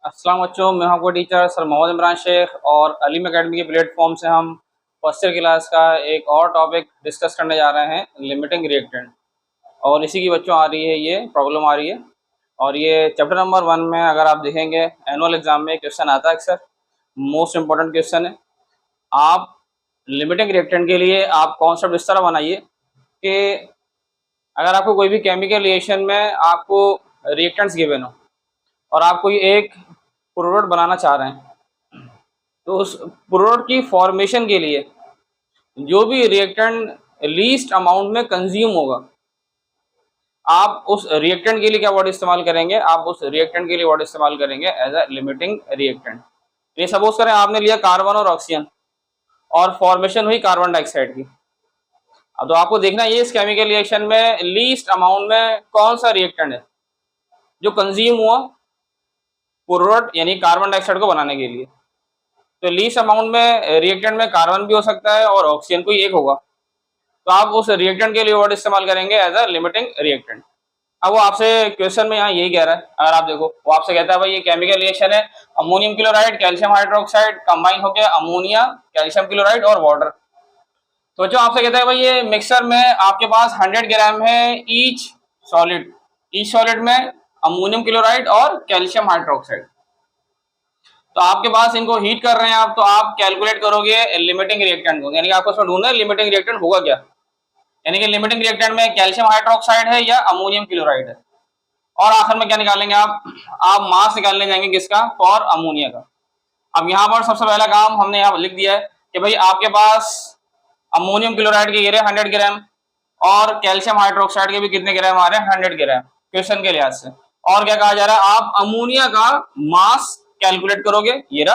अस्सलाम बच्चों, मैं हूं आपको टीचर सर मोहम्मद इमरान शेख और अलीम एकेडमी के प्लेटफॉर्म से हम फर्स्ट ईयर क्लास का एक और टॉपिक डिस्कस करने जा रहे हैं, लिमिटिंग रिएक्टेंट। और इसी की बच्चों आ रही है, ये प्रॉब्लम आ रही है। और ये चैप्टर नंबर 1 में अगर आप देखेंगे एनुअल एग्जाम में क्वेश्चन आता है अक्सर, मोस्ट इम्पोर्टेंट क्वेश्चन है। आप लिमिटिंग रिएक्टेंट के लिए आप कॉन्सेप्ट इस तरह बनाइए कि अगर आपको कोई भी केमिकल रिएक्शन में आपको रिएक्टेंट्स गिवन हो और आप कोई एक प्रोडक्ट बनाना चाह रहे हैं, तो उस प्रोडक्ट की फॉर्मेशन के लिए जो भी रिएक्टेंट लीस्ट अमाउंट में कंज्यूम होगा, आप उस रिएक्टेंट के लिए क्या वर्ड इस्तेमाल करेंगे? आप उस रिएक्टेंट के लिए वर्ड इस्तेमाल करेंगे एज अ लिमिटिंग रिएक्टेंट। ये सपोज करें आपने लिया कार्बन और ऑक्सीजन और फॉर्मेशन हुई कार्बन डाइऑक्साइड की। अब तो आपको देखना ये इस केमिकल रिएक्शन में लीस्ट अमाउंट में कौन सा रिएक्टेंट है जो कंज्यूम हुआ प्रोडक्ट यानी कार्बन डाइऑक्साइड को बनाने के लिए। तो लीस्ट अमाउंट में रिएक्टेंट में कार्बन भी हो सकता है और ऑक्सीजन कोई एक होगा, तो आप उस रिएक्टेंट के लिए वर्ड इस्तेमाल करेंगे एज अ लिमिटिंग रिएक्टेंट। अब वो आपसे क्वेश्चन में यहाँ यही कह रहा है, अगर आप देखो वो आपसे कहता है भाई ये केमिकल रिएक्शन है, ammonium chloride calcium hydroxide combine होकर अमोनिया कैल्शियम क्लोराइड और वाटर। तो जो आपसे कहता है भाई ये मिक्सर में आपके पास 100 ग्राम है ईच सॉलिड में अमोनियम क्लोराइड और कैल्शियम हाइड्रोक्साइड। तो आपके पास इनको हीट कर रहे हैं आप, तो आप कैलकुलेट करोगे लिमिटिंग रिएक्टेंट को, यानी कि आपको इसमें ढूंढना है लिमिटिंग रिएक्टेंट होगा क्या। यानी कि लिमिटिंग रिएक्टेंट में कैल्शियम हाइड्रोक्साइड है या अमोनियम क्लोराइड है। और आखिर में क्या निकालेंगे आप मास निकालने जाएंगे किसका? फॉर अमोनिया का। अब यहाँ पर सबसे पहला काम हमने यहाँ लिख दिया है कि भाई आपके पास अमोनियम क्लोराइड के गिरे 100 ग्राम और कैल्शियम हाइड्रोक्साइड के भी कितने ग्राम आ रहे हैं? 100 ग्राम क्वेश्चन के लिहाज से। और क्या कहा जा रहा है? आप अमोनिया का मास कैलकुलेट करोगे, ये रहा,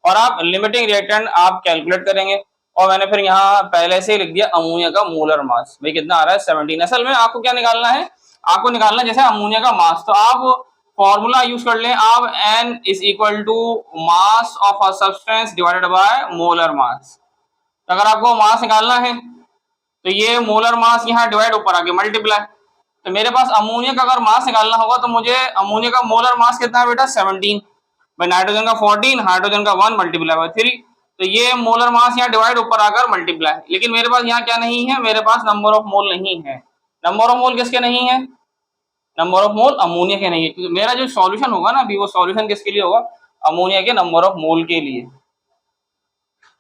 और आप लिमिटिंग रिएक्टेंट आप कैलकुलेट करेंगे। और मैंने फिर यहाँ पहले से ही लिख दिया अमोनिया का मोलर मास, भाई कितना आ रहा है? 17। असल में आपको क्या निकालना है? आपको निकालना है जैसे अमोनिया का मास, तो आप फॉर्मूला यूज कर लें आप, N is equal to mass of a substance divided by molar mass. तो अगर आपको मास निकालना है तो ये मोलर मास यहाँ डिवाइड ऊपर आके मल्टीप्लाई। तो मेरे पास अमोनिया का अगर मास निकालना होगा तो मुझे अमोनिया का मोलर मास कितना है बेटा? 17। भाई नाइट्रोजन का 14, हाइड्रोजन का 1 मल्टीप्लाई बाय 3। तो ये मोलर मास यहाँ डिवाइड ऊपर आकर मल्टीप्लाई। लेकिन मेरे पास यहाँ क्या नहीं है? मेरे पास नंबर ऑफ मोल नहीं है। नंबर ऑफ मोल किसके नहीं है? नंबर ऑफ मोल अमोनिया के नहीं है। तो मेरा जो सॉल्यूशन होगा ना अभी, वो सॉल्यूशन किसके लिए होगा? अमोनिया के नंबर ऑफ मोल के लिए।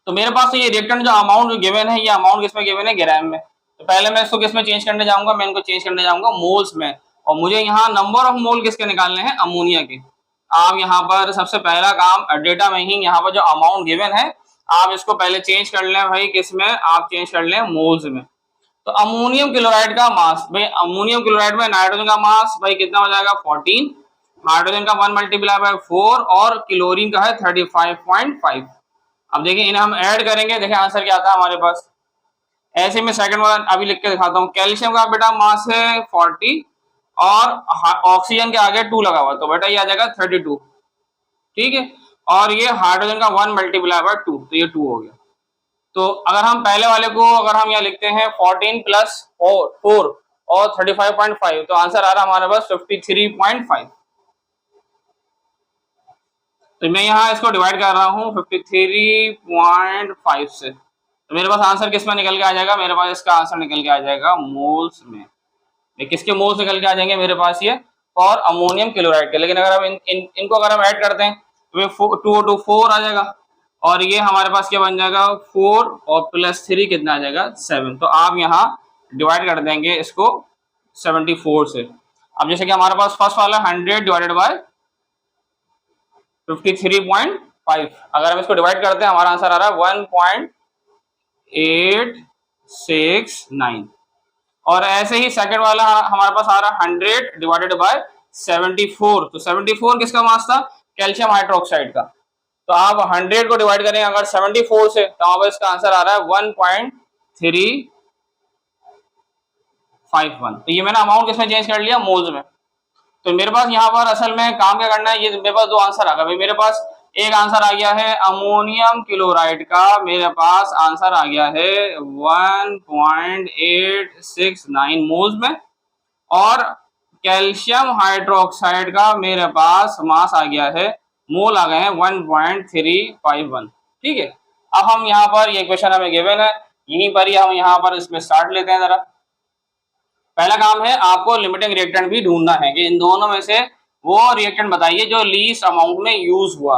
तो मेरे पास तो ये रिएक्टेंट जो अमाउंट गिवन है, ये अमाउंट किसमें गिवन है? ग्राम में। तो पहले मैं इसको किसमें चेंज करने जाऊंगा? मैं इनको चेंज करने जाऊंगा मोल्स में। और मुझे यहाँ नंबर ऑफ मोल किसके निकालने हैं? अमोनिया के। आप यहाँ पर सबसे पहला काम डेटा में ही यहाँ पर जो अमाउंट गिवन है आप इसको पहले चेंज कर लें भाई, किसमें? आप चेंज कर लें मोल्स में। तो अमोनियम क्लोराइड का मास, भाई अमोनियम क्लोराइड में नाइट्रोजन का मास भाई कितना हो जाएगा? 14, हाइड्रोजन का 1 मल्टीप्लाई बाय 4 और क्लोरीन का है 35.5। अब देखिए इन्हें हम ऐड करेंगे, देखिए आंसर क्या आता है हमारे पास। ऐसे में सेकंड वाला अभी लिख के दिखाता हूँ। कैल्शियम का बेटा मास है 40 और ऑक्सीजन के आगे 2 लगा हुआ, तो बेटा ये आ जाएगा 32, ठीक है। और ये हाइड्रोजन का 1 मल्टीप्लाई बाय 2, तो ये 2 हो गया। तो अगर हम पहले वाले को अगर हम यहाँ लिखते हैं 14 प्लस 4 और 35.5, तो आंसर आ रहा है हमारे पास 53.5। तो मैं यहाँ इसको डिवाइड कर रहा हूँ 53.5 से, तो मेरे पास आंसर किस में निकल के आ जाएगा? मेरे पास इसका आंसर निकल के आ जाएगा मोल्स में। किसके मोल्स निकल के आ जाएंगे मेरे पास? ये और अमोनियम क्लोराइड के। लेकिन अगर हम इनको अगर हम ऐड करते हैं तो 2 और 2 4 आ जाएगा, और ये हमारे पास क्या बन जाएगा? 4 और प्लस 3 कितना आ जाएगा? 7। तो आप यहाँ डिवाइड कर देंगे इसको 74 से। अब जैसे कि हमारे पास फर्स्ट वाला 100 डिवाइडेड बाय 53.5, अगर हम इसको डिवाइड करते हैं हमारा आंसर आ रहा है 1.869। और ऐसे ही सेकंड वाला हमारे पास आ रहा है 100 डिवाइडेड बाय 74। तो 74 किसका मास था? कैल्शियम हाइड्रोक्साइड का। तो आप 100 को डिवाइड करें अगर 74 से, तो आप इसका आंसर आ रहा है 1.351। तो ये मैंने अमाउंट किसमें चेंज कर लिया? मोल्स में। तो मेरे पास यहाँ पर असल में काम क्या करना है, ये मेरे पास 2 आंसर आ गए भाई। मेरे पास एक आंसर आ गया है अमोनियम क्लोराइड का, मेरे पास आंसर आ गया है 1.869 मोल्स में, और कैल्शियम हाइड्रोक्साइड का मेरे पास मास आ गया है मोल आ गए हैं 1.351। ठीक है, अब हम यहाँ पर ये क्वेश्चन हमें गिवन है, यहीं पर ही हम यहाँ पर इसमें स्टार्ट लेते हैं जरा। पहला काम है आपको लिमिटिंग रिएक्टेंट भी ढूंढना है कि इन दोनों में से वो रिएक्टेंट बताइए जो लीस्ट अमाउंट में यूज हुआ।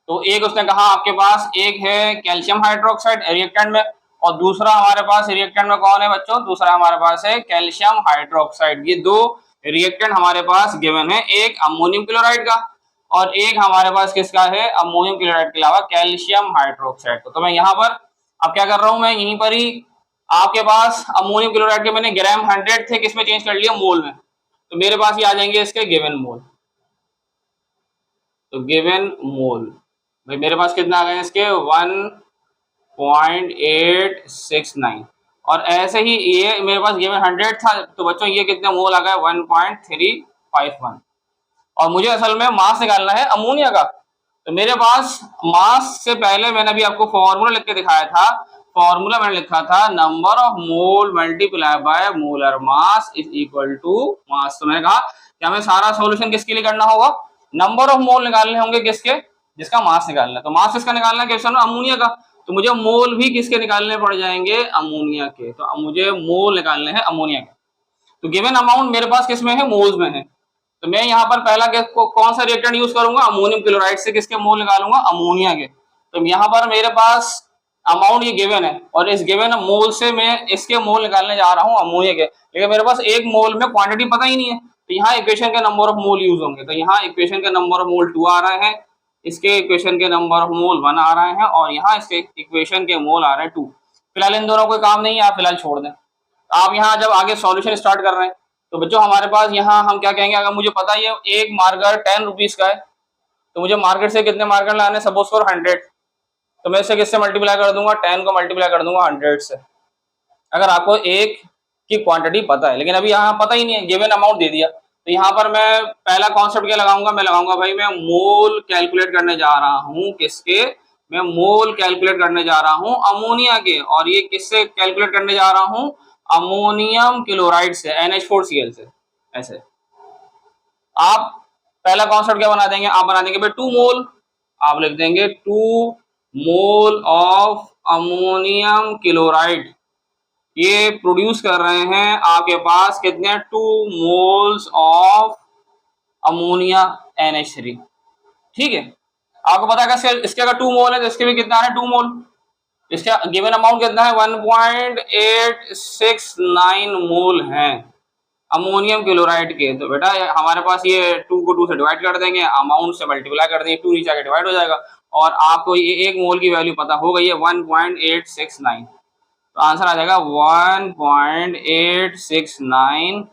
तो एक उसने कहा आपके पास एक है कैल्शियम हाइड्रोक्साइड रिएक्टेंट में, और दूसरा हमारे पास रिएक्टेंट में कौन है बच्चों, दूसरा हमारे पास है कैल्शियम हाइड्रोक्साइड। ये दो रिएक्टेंट हमारे पास गिवन है, एक अमोनियम क्लोराइड का और एक हमारे पास किसका है, अमोनियम क्लोराइड के अलावा कैल्शियम हाइड्रोक्साइड। तो मैं यहाँ पर अब क्या कर रहा हूं, मैं यहीं पर ही आपके पास अमोनियम क्लोराइड के मैंने ग्राम 100 थे, किसमें चेंज कर लिया, मोल में। तो मेरे पास ये आ जाएंगे इसके गिवन मोल। तो गिवन मोल भाई मेरे पास कितना आ गए इसके 1.869, और ऐसे ही ये मेरे पास गिवन 100 था, तो बच्चों ये कितना मोल आ गया 1.351। और मुझे असल में मास निकालना है अमोनिया का। तो मेरे पास मास से पहले मैंने अभी आपको फॉर्मूला लिख के दिखाया था, फॉर्मूला मैंने लिखा था number of mole multiply by molar mass is equal to mass. तो मैंने कहा कि हमें सारा सॉल्यूशन किसके लिए करना होगा, नंबर ऑफ मोल निकालने होंगे किसके, जिसका मास निकालना है। तो मास किसका निकालना है क्वेश्चन में, अमोनिया का। तो मुझे मोल भी किसके निकालने पड़ जाएंगे, अमोनिया के। तो मुझे मोल निकालने हैं अमोनिया के। तो गिवन अमाउंट मेरे पास किसमें है, मोल्स में है। तो मैं यहाँ पर पहला कौन सा रिएक्टेंट यूज करूंगा, अमोनियम क्लोराइड से किसके मोल निकालूंगा, अमोनिया के। तो यहाँ पर मेरे पास अमाउंट ये गिवन है, और इस गिवन मोल से मैं इसके मोल निकालने जा रहा हूँ अमोनिया के, लेकिन मेरे पास एक मोल में क्वांटिटी पता ही नहीं है। तो यहाँ इक्वेशन के नंबर ऑफ मोल यूज होंगे। तो यहाँ इक्वेशन के नंबर ऑफ मोल 2 आ रहे हैं, इसके इक्वेशन के नंबर ऑफ मोल 1 आ रहे हैं, और यहाँ इसके इक्वेशन के मोल आ रहे हैं 2। फिलहाल इन दोनों कोई काम नहीं है, आप फिलहाल छोड़ दें। आप यहाँ जब आगे सॉल्यूशन स्टार्ट कर रहे हैं तो बच्चों हमारे पास यहाँ हम क्या कहेंगे, अगर मुझे पता ही है एक मार्कर 10 रुपीज का है, तो मुझे मार्केट से कितने मार्कर लाने, सपोज फॉर 100, तो मैं इसे किससे मल्टीप्लाई कर दूंगा, 10 को मल्टीप्लाई कर दूंगा 100 से, अगर आपको एक की क्वांटिटी पता है। लेकिन अभी यहाँ पता ही नहीं है, गिवन अमाउंट दे दिया। तो यहाँ पर मैं पहला कॉन्सेप्ट क्या लगाऊंगा, मैं लगाऊंगा भाई मैं मोल कैलकुलेट करने जा रहा हूँ, किसके, मैं मोल कैलकुलेट करने जा रहा हूँ अमोनिया के। और ये किससे कैलकुलेट करने जा रहा हूँ, अमोनियम क्लोराइड से, NH4Cl से। ऐसे आप पहला कॉन्सेप्ट क्या बना देंगे, आप बना देंगे भाई 2 मोल, आप लिख देंगे 2 मोल ऑफ अमोनियम क्लोराइड। ये प्रोड्यूस कर रहे हैं आपके पास कितने, 2 मोल्स ऑफ अमोनिया NH3। ठीक है, आपको पता है कि इसके अगर 2 मोल है तो इसके भी कितना है, 2 मोल। इसका गिवन अमाउंट कितना है, 1.869 मोल है अमोनियम क्लोराइड के। तो बेटा हमारे पास ये 2 को 2 से डिवाइड कर देंगे, अमाउंट से मल्टीप्लाई कर देंगे, 2 नीचे आके डिवाइड हो जाएगा, और आपको ये एक मोल की वैल्यू पता हो गई है 1.869। तो आंसर आ जाएगा 1.869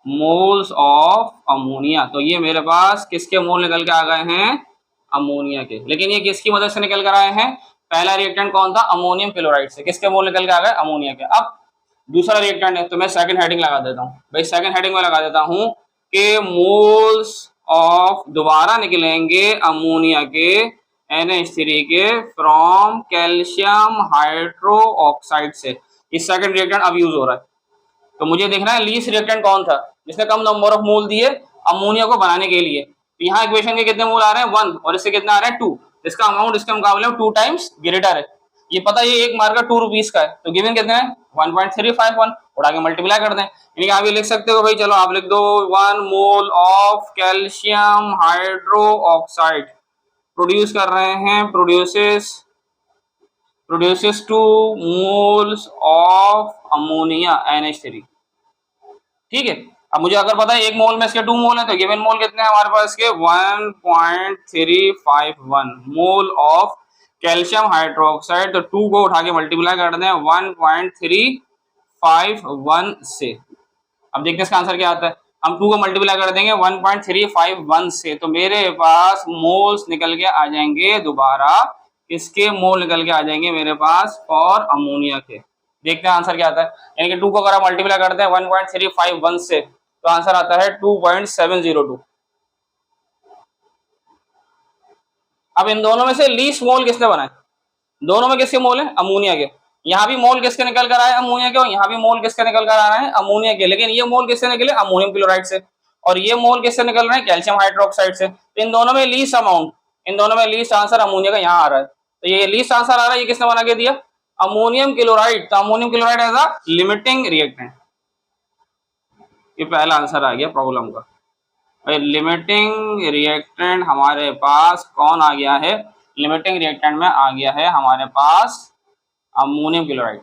मोल्स ऑफ अमोनिया। तो ये मेरे पास किसके मोल निकल के आ गए हैं, अमोनिया के। लेकिन ये किसकी मदद से निकल कर आए हैं, पहला रिएक्टेंट कौन था, अमोनियम क्लोराइड से, किसके मोल निकल के आ गए, अमोनिया के। अब दूसरा रिएक्टेंट है, तो मैं सेकंड हेडिंग लगा देता हूँ भाई, सेकंड हेडिंग में लगा देता हूँ कि मोल्स ऑफ, दोबारा निकलेंगे अमोनिया के NH3 के फ्रॉम कैल्शियम हाइड्रो ऑक्साइड से। इस सेकंड रिएक्टेंट अब यूज हो रहा है। तो मुझे देखना है लीस्ट रिएक्टेंट कौन था जिसने कम नंबर ऑफ मोल दिए अमोनिया को बनाने के लिए। तो यहाँ इक्वेशन के कितने मोल आ रहे हैं, 1, और इससे कितना आ रहा है 2। इसका अमाउंट इसके मुकाबले में 2 टाइम्स ग्रेटर है। ये पता है ये एक मार्कर 2 रुपीज का है, तो गिवन कितना है 1.351, उड़ा के मल्टीप्लाई कर दें। यानी आप ये लिख सकते हो भाई, चलो आप लिख दो 1 mole of calcium hydro oxide produce कर रहे हैं, produces 2 moles of ammonia NH3। ठीक है, अब मुझे अगर पता है एक मोल में इसके 2 मोल है, तो गिवन मोल कितने हैं हमारे पास के 1.351 मोल ऑफ कैल्शियम हाइड्रोक्साइड। तो 2 को उठा के मल्टीप्लाई कर दें 1.351 से। अब देखते हैं इसका आंसर क्या आता है। हम 2 को मल्टीप्लाई कर देंगे 1.351 से, तो मेरे पास मोल्स निकल के आ जाएंगे, दोबारा इसके मोल निकल के आ जाएंगे मेरे पास फॉर अमोनिया के। देखते हैं आंसर क्या आता है। यानी कि 2 को अगर आप मल्टीप्लाई करते हैं 1.351 से, तो आंसर आता है 2.702। अब इन दोनों में से लीस्ट मोल किसने बनाए, दोनों में किसके मोल है, अमोनिया के। यहाँ भी मोल किसके निकल कर आए, अमोनिया के, और यहाँ भी मोल किसके निकल कर आ रहे हैं, अमोनिया के। लेकिन ये मोल किससे निकले, अमोनियम क्लोराइड से। और ये मोल किससे निकल रहे हैं, कैल्शियम हाइड्रोक्साइड से। तो इन दोनों में लीस्ट अमाउंट, इन दोनों में लीस्ट आंसर अमोनिया का यहाँ आ रहा है। तो ये लीस्ट आंसर आ रहा है, ये किसने बना के दिया, अमोनियम क्लोराइड। तो ammonium chloride as a limiting reactant, ये पहला आंसर आ गया प्रॉब्लम का। लिमिटिंग रिएक्टेंट हमारे पास कौन आ गया है, लिमिटिंग रिएक्टेंट में आ गया है हमारे पास अमोनियम क्लोराइड।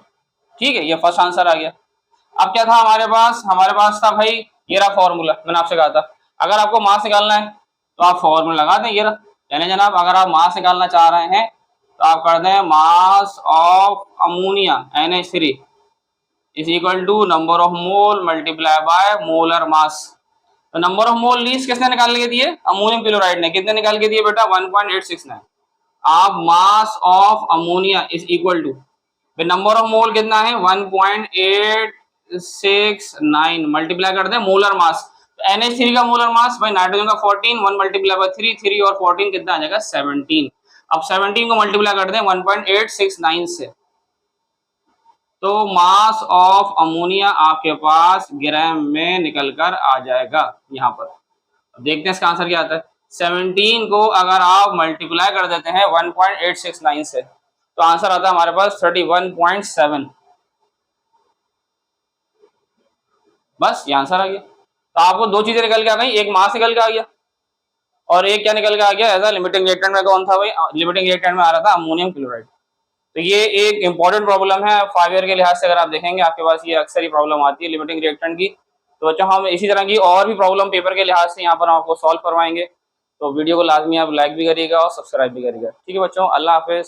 ठीक है, ये फर्स्ट आंसर आ गया। अब क्या था हमारे पास था भाई ये रहा फॉर्मूला, मैंने आपसे कहा था अगर आपको मास निकालना है तो आप फॉर्मूला लगा दें, ये रहा। यानी जनाब अगर आप मास निकालना चाह रहे हैं तो आप कर दें mass of ammonia NH3 is equal to number of mole multiply by molar mass. तो नंबर ऑफ मोल लीस्ट किसने निकाल के दिए, अमोनियम क्लोराइड ने। कितने निकाल के दिए बेटा, 1.869। आप mass of ammonia is equal to number of mole कितना है 1.869 मल्टीप्लाई कर दें मोलर मास। तो NH3 का मोलर मास भाई नाइट्रोजन का 14, 1 मल्टीप्लाई बाय 3, 3 और 14 कितना आ जाएगा 17। अब 17 को मल्टीप्लाई कर दें 1.869 से, तो मास ऑफ अमोनिया आपके पास ग्राम में निकल कर आ जाएगा यहाँ पर। अब देखते हैं इसका आंसर क्या आता है। 17 को अगर आप मल्टीप्लाई कर देते हैं 1.869 से तो आंसर आता है हमारे पास 31.7। बस ये आंसर आ गया। तो आपको दो चीजें निकल के आ गई, एक मास निकल के आ गया और एक क्या निकल के आ गया एज अ लिमिटिंग रिएक्टेंट में कौन था भाई, लिमिटिंग रिएक्टेंट में आ रहा था अमोनियम क्लोराइड। तो ये एक इंपॉर्टेंट प्रॉब्लम है 5 ईयर के लिहाज से। अगर आप देखेंगे आपके पास ये अक्सर ही प्रॉब्लम आती है लिमिटिंग रिएक्टेंट की। तो बच्चों हम इसी तरह की और भी प्रॉब्लम पेपर के लिहाज से यहाँ पर आपको सॉल्व करवाएंगे। तो वीडियो को लाजमी आप लाइक भी करिएगा और सब्सक्राइब भी करिएगा। ठीक है बच्चों, अल्लाह हाफिज।